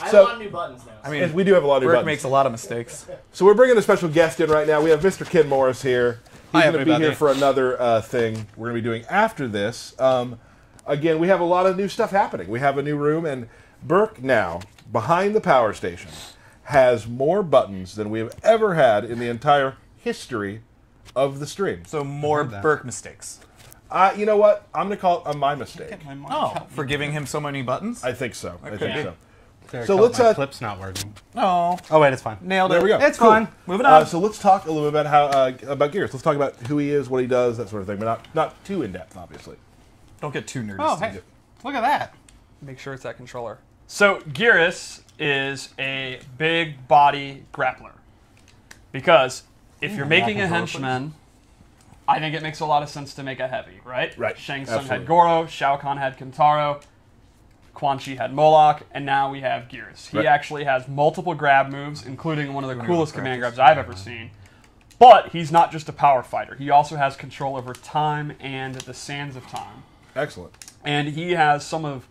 I have a lot of new buttons now. I mean, we do have a lot of new buttons. makes a lot of mistakes. So we're bringing a special guest in right now. We have Mr. Ken Morris here. He's going to be here for another thing we're going to be doing after this. Again, we have a lot of new stuff happening. We have a new room, and Burke now, behind the power station, has more buttons than we have ever had in the entire history of the stream. So more Burke mistakes. You know what? I'm going to call it my mistake. For giving him so many buttons? I think so. I think so. So let's. My clip's not working. Oh. Oh wait, it's fine. Nailed it. There we go. It's cool. fine. Moving on. So let's talk a little bit about Geras. Let's talk about who he is, what he does, that sort of thing, but not too in depth, obviously. Don't get too nerdy. Oh, hey, look at that. Make sure it's that controller. So Geras is a big body grappler. Because if you're making a henchman, I think it makes a lot of sense to make a heavy, right? Right. Shang Tsung had Goro, Shao Kahn had Kentaro, Quan Chi had Moloch, and now we have Geras. He actually has multiple grab moves, including one of the coolest command grabs I've ever seen. But he's not just a power fighter. He also has control over time and the sands of time. Excellent. And he has some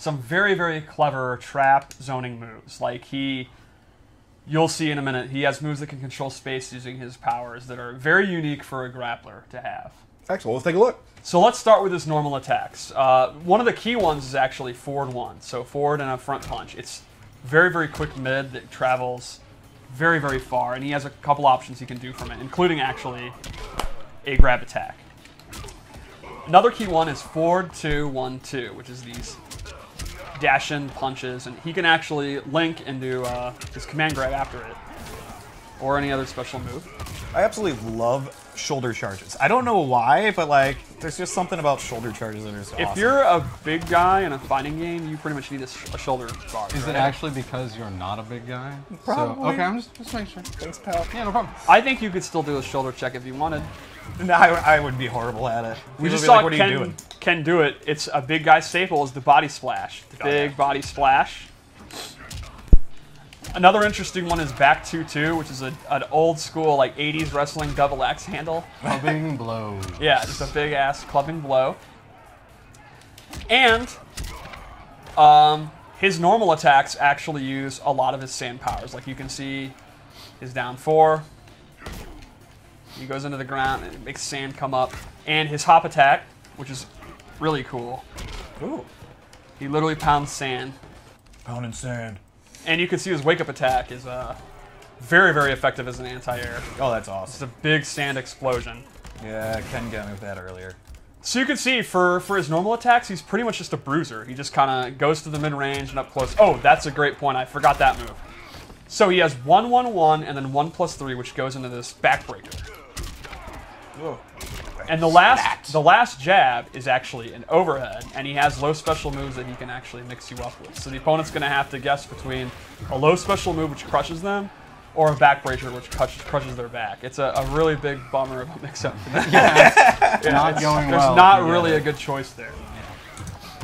very, very clever trap zoning moves. Like you'll see in a minute, he has moves that can control space using his powers that are very unique for a grappler to have. Excellent. Let's take a look. So let's start with his normal attacks. One of the key ones is actually forward one. So forward and a front punch. It's very, very quick mid that travels very, very far. And he has a couple options he can do from it, including actually a grab attack. Another key one is forward 2, 1, 2, which is these dash-in punches. And he can actually link and do his command grab after it. Or any other special move. I absolutely love shoulder charges. I don't know why, but like, there's just something about shoulder charges that are so If awesome. you're a big guy in a fighting game, you pretty much need a shoulder guard. Is it actually because you're not a big guy? Probably. So, okay, I'm just making sure. Thanks, pal. Yeah, no problem. I think you could still do a shoulder check if you wanted. No, I would be horrible at it. We just be saw like, what are you doing? Ken do it. It's a big guy staple is the body splash. The big body splash. Another interesting one is back 2-2, which is an old school like 80s wrestling double axe handle. Clubbing blows. Yeah, just a big ass clubbing blow. And his normal attacks actually use a lot of his sand powers. Like you can see his down 4. He goes into the ground and it makes sand come up. And his hop attack, which is really cool. Ooh. He literally pounds sand. Pounding sand. And you can see his wake-up attack is very, very effective as an anti-air. Oh, that's It's awesome. a big sand explosion. Yeah, Ken got me with that earlier. So you can see for his normal attacks, he's pretty much just a bruiser. He just kind of goes to the mid-range and up close. Oh, that's a great point. I forgot that move. So he has 1-1-1 and then 1+3, which goes into this backbreaker. Whoa. And the last jab is actually an overhead, and he has low special moves that he can actually mix you up with. So the opponent's going to have to guess between a low special move which crushes them, or a backbreaker which crushes their back. It's a really big bummer of a mix-up. Yeah, not going well. There's not really a good choice there.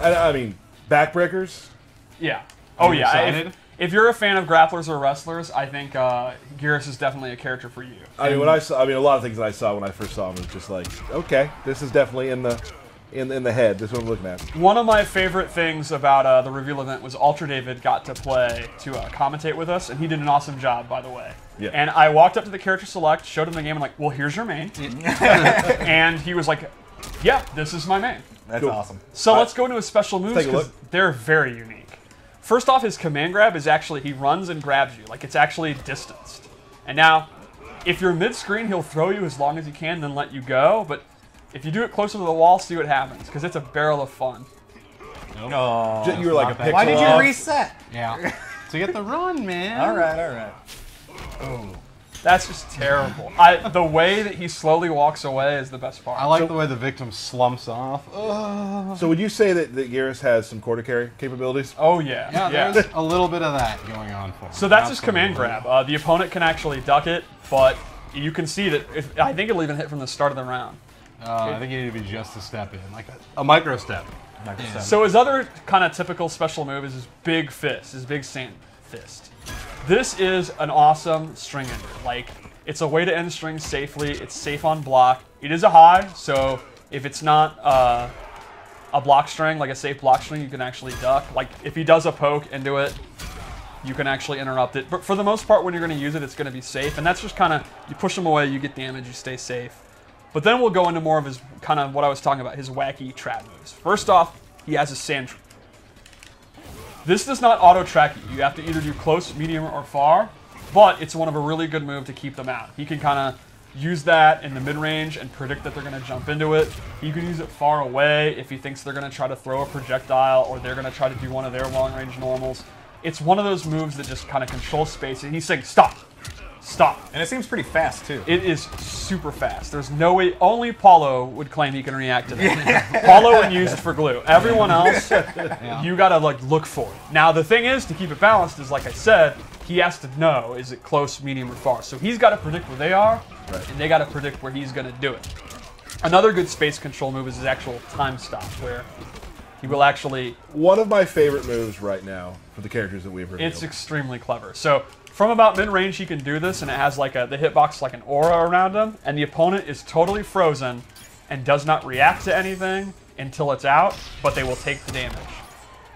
I mean, backbreakers. Yeah. Oh yeah. excited? If you're a fan of grapplers or wrestlers, I think Geras is definitely a character for you. I mean, a lot of things that I saw when I first saw him was just like, okay, this is definitely in the head. This is what I'm looking at. One of my favorite things about the reveal event was Ultra David got to commentate with us, and he did an awesome job, by the way. Yeah. And I walked up to the character select, showed him the game, and like, well, here's your main. And he was like, yeah, this is my main. That's Cool. awesome. So let's go into his special moves take a because look. they're very unique. First off, his command grab is actually, he runs and grabs you. Like, it's actually distanced. And now, if you're mid-screen, he'll throw you as long as he can, then let you go. But if you do it closer to the wall, see what happens, because it's a barrel of fun. Oh, You were like a pixel Why did you off. reset? Yeah. To get the run, man. All right, all right. Oh. That's just terrible. The way that he slowly walks away is the best part. I like the way the victim slumps off. So would you say that Geras has some quarter carry capabilities? Oh, yeah. Yeah, there's a little bit of that going on for him. So that's his Absolutely. command grab. The opponent can actually duck it, but you can see that I think it'll even hit from the start of the round. I think you need to be just a step in, like a micro step. Yeah. So his other kind of typical special move is his big fist, his big sand fist. This is an awesome string ender. Like, it's a way to end strings safely. It's safe on block. It is a high, so if it's not a block string, like a safe block string, you can actually duck. Like, if he does a poke into it, you can actually interrupt it. But for the most part, when you're going to use it, it's going to be safe. And that's just kind of, you push him away, you get damage, you stay safe. But then we'll go into more of his, kind of what I was talking about, his wacky trap moves. First off, he has a sand trap. This does not auto-track you. You have to either do close, medium, or far, but it's one of a really good move to keep them out. He can kind of use that in the mid-range and predict that they're going to jump into it. He can use it far away if he thinks they're going to try to throw a projectile or they're going to try to do one of their long-range normals. It's one of those moves that just kind of controls space, and he's saying, stop, stop. And it seems pretty fast, too. It is super fast. There's no way, only Paulo would claim he can react to that. Paulo would use it for glue. Everyone else, you got to like look for it. Now, the thing is, to keep it balanced, is like I said, he has to know, is it close, medium, or far? So he's got to predict where they are, and they got to predict where he's going to do it. Another good space control move is his actual time stop, where he will actually... One of my favorite moves right now for the characters that we've revealed. It's extremely clever. So from about mid-range, he can do this, and it has like the hitbox like an aura around him, and the opponent is totally frozen and does not react to anything until it's out, but they will take the damage.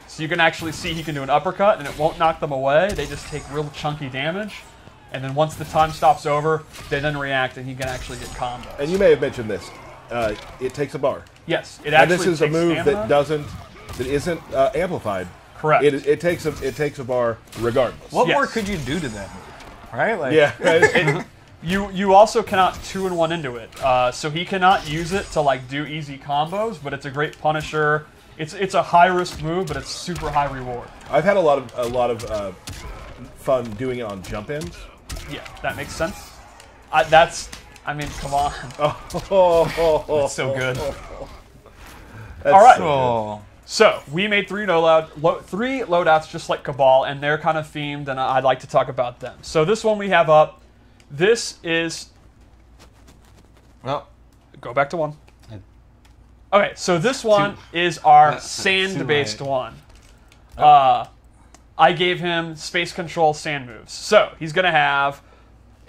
So you can actually see he can do an uppercut, and it won't knock them away. They just take real chunky damage. And then once the time stops over, they then react, and he can actually get combos. And you may have mentioned this. It takes a bar. Yes, it actually takes. And this is a move stamina. that isn't amplified. Correct. It takes a bar regardless. What more could you do to that move? Right? Like, Yeah. You also cannot 2-in-1 into it. So he cannot use it to like do easy combos, but it's a great punisher. It's a high risk move, but it's super high reward. I've had a lot of fun doing it on jump ins. Yeah, that makes sense. I mean, come on. that's so good. That's All right. so So we made three loadouts just like Cabal, and they're kind of themed, and I'd like to talk about them. So this one we have up. This is. Well, go back to one. Okay, so this one is our sand-based one. I gave him space control sand moves. So he's going to have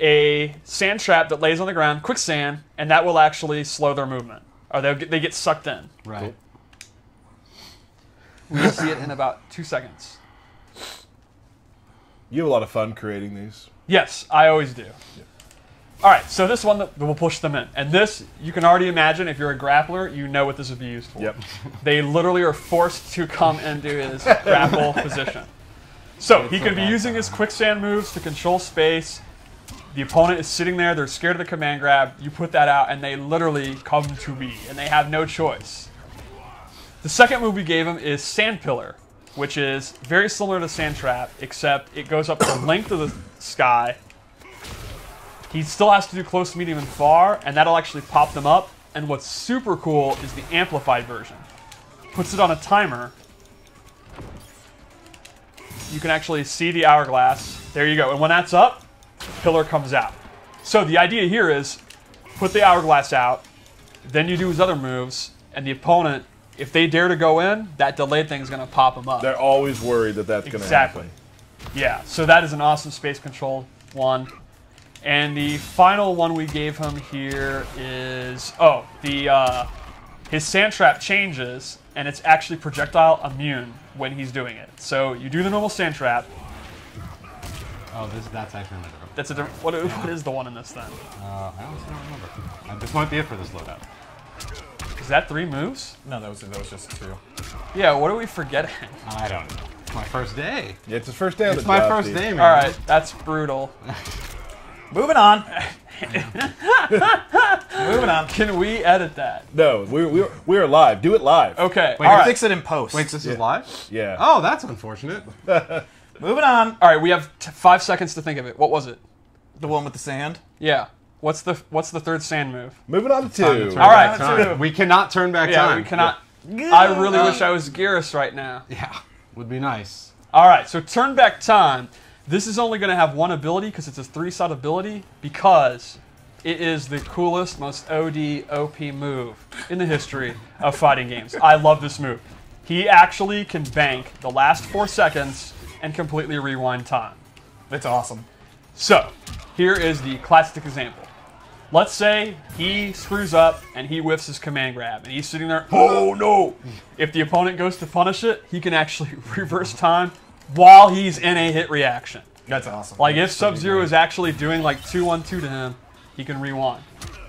a sand trap that lays on the ground, quicksand, and that will actually slow their movement. Or they get sucked in. right. We'll see it in about 2 seconds. You have a lot of fun creating these. Yes, I always do. All right, so this one will push them in. And this, you can already imagine, if you're a grappler, you know what this would be used for. Yep. They literally are forced to come into his grapple position. So he can be using his quicksand moves to control space. The opponent is sitting there, they're scared of the command grab. You put that out, and they literally come to be, and they have no choice. The second move we gave him is Sand Pillar, which is very similar to Sand Trap, except it goes up the length of the sky. He still has to do close, medium, and far, and that'll actually pop them up. And what's super cool is the amplified version. Puts it on a timer. You can actually see the hourglass. There you go. And when that's up, pillar comes out. So the idea here is put the hourglass out, then you do his other moves, and the opponent, if they dare to go in, that delayed thing is going to pop them up. They're always worried that that's going to happen. Yeah, so that is an awesome space control one. And the final one we gave him here is, his sand trap changes, and it's actually projectile immune when he's doing it. So you do the normal sand trap. Oh, that's actually another one. That's a different, what is the one in this then? I honestly don't remember. This might be it for this loadout. Is that 3 moves? No, that was just 2. Yeah, what are we forgetting? I don't know. It's my first day. Yeah, it's his first day on the It's my job, first Steve. day, man. All right, that's brutal. Moving on. Moving on. Can we edit that? No, we're live. Do it live. Okay, Wait, all right. Fix it in post. Wait, this is live? Yeah. Oh, that's unfortunate. Moving on. All right, we have 5 seconds to think of it. What was it? The one with the sand. Yeah. What's the third sand move? Moving on to Time to 2. turn All right, back time. We cannot turn back Yeah, time. we cannot. I really wish I was Geras right now. Yeah, would be nice. All right, so turn back time. This is only going to have one ability because it's a 3-shot ability because it is the coolest, most OD, OP move in the history of fighting games. I love this move. He actually can bank the last 4 seconds and completely rewind time. It's awesome. So, here is the classic example. Let's say he screws up and he whiffs his command grab and he's sitting there, oh no! If the opponent goes to punish it, he can actually reverse time, while he's in a hit reaction. That's awesome. Like if Sub-Zero is actually doing like 2-1-2 to him, he can rewind.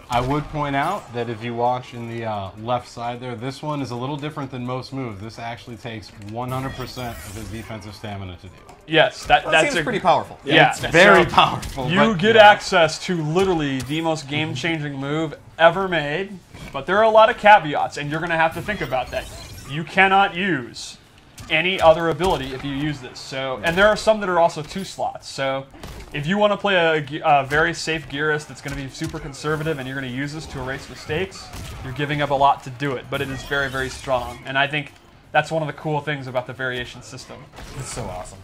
I would point out that if you watch in the left side there, this one is a little different than most moves. This actually takes 100% of his defensive stamina to do. Yes, that seems pretty powerful. Yeah, it's very powerful. You get access to literally the most game-changing move ever made, but there are a lot of caveats, and you're going to have to think about that. You cannot use any other ability if you use this. So, and there are some that are also 2 slots. So, if you want to play a very safe Geras that's going to be super conservative and you're going to use this to erase mistakes, you're giving up a lot to do it. But it is very, very strong, and I think that's one of the cool things about the variation system. It's so awesome.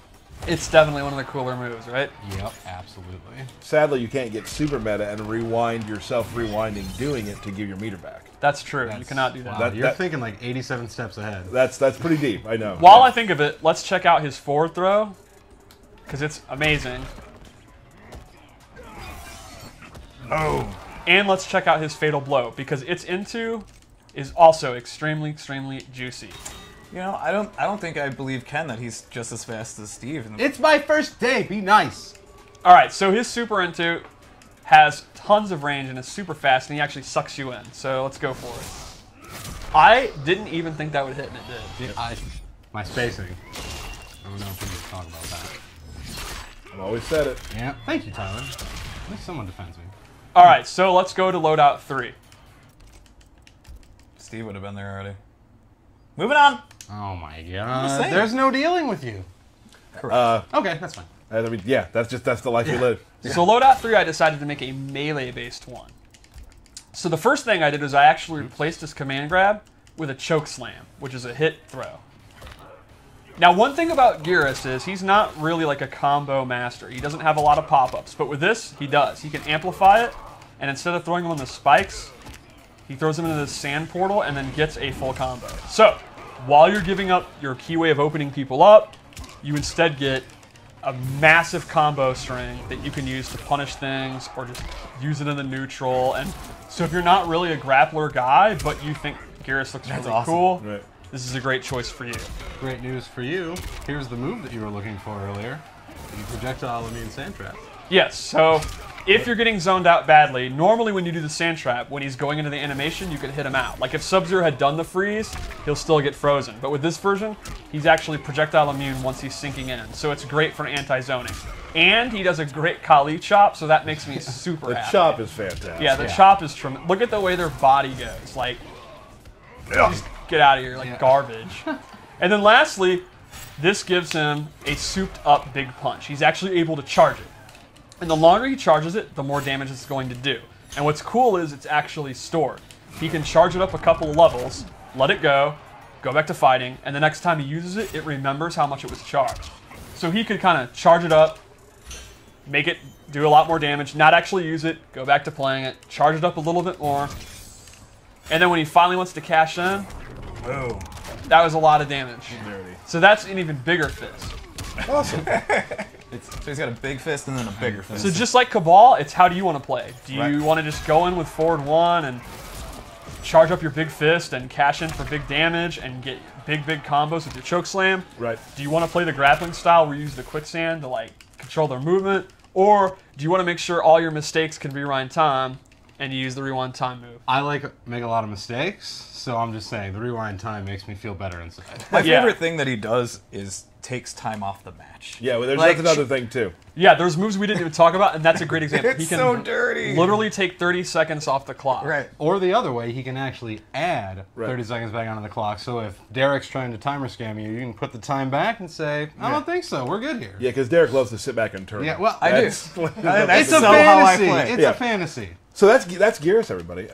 It's definitely one of the cooler moves, right? Yep, absolutely. Sadly, you can't get super meta and rewind yourself rewinding doing it to give your meter back. That's true. You cannot do that. Wow, you're thinking like 87 steps ahead. That's pretty deep, I know. While I think of it, let's check out his forward throw, because it's amazing. Oh. And let's check out his fatal blow, because its into is also extremely, extremely juicy. You know, I don't think I believe Ken that he's just as fast as Steve. It's my first day. Be nice. All right, so his super into has tons of range and is super fast, and he actually sucks you in. So let's go for it. I didn't even think that would hit, and it did. My spacing. I don't know if we need to talk about that. I've always said it. Yeah. Thank you, Tyler. At least someone defends me. All right, so let's go to loadout 3. Steve would have been there already. Moving on. Oh my god. There's no dealing with you. Correct. Okay, that's fine. I mean, yeah, that's the life we live. Yeah. So loadout 3, I decided to make a melee-based one. So the first thing I did was I actually replaced his command grab with a choke slam, which is a hit throw. Now, one thing about Geras is he's not really like a combo master. He doesn't have a lot of pop-ups, but with this, he does. He can amplify it, and instead of throwing him on the spikes, he throws him into the sand portal and then gets a full combo. So, while you're giving up your key way of opening people up, you instead get a massive combo string that you can use to punish things or just use it in the neutral. And so if you're not really a grappler guy, but you think Geras looks really cool, right, this is a great choice for you. Great news for you. Here's the move that you were looking for earlier. The projectile immune sand trap. Yes, so if you're getting zoned out badly, normally when you do the sand trap, when he's going into the animation, you can hit him out. Like if Sub-Zero had done the freeze, he'll still get frozen. But with this version, he's actually projectile immune once he's sinking in. So it's great for anti-zoning. And he does a great Kali chop, so that makes me super happy. The chop is fantastic. Yeah, the chop is tremendous. Look at the way their body goes. Like, just get out of here, like garbage. And then lastly, this gives him a souped up big punch. He's actually able to charge it. And the longer he charges it, the more damage it's going to do. And what's cool is it's actually stored. He can charge it up a couple of levels, let it go back to fighting, and the next time he uses it, it remembers how much it was charged. So he could kind of charge it up, make it do a lot more damage, not actually use it, go back to playing it, charge it up a little bit more, and then when he finally wants to cash in, boom. That was a lot of damage. Dirty. So that's an even bigger fist. Awesome. So he's got a big fist and then a bigger fist. So just like Cabal, it's how do you want to play? Do you want to just go in with forward 1 and charge up your big fist and cash in for big damage and get big combos with your choke slam? Right. Do you want to play the grappling style where you use the quicksand to like control their movement? Or do you want to make sure all your mistakes can rewind time and you use the rewind time move? I make a lot of mistakes, so I'm just saying the rewind time makes me feel better inside. My favorite thing that he does is takes time off the match. Yeah, well, that's another thing too. Yeah, there's moves we didn't even talk about, and that's a great example. It's he can so dirty. Literally take 30 seconds off the clock. Right. Or the other way, he can actually add 30 seconds back onto the clock. So if Derek's trying to timer scam you, you can put the time back and say, I don't think so, we're good here. Yeah, because Derek loves to sit back and turn. Yeah, well, I do. It's a fantasy. It's a fantasy. So that's Geras, everybody.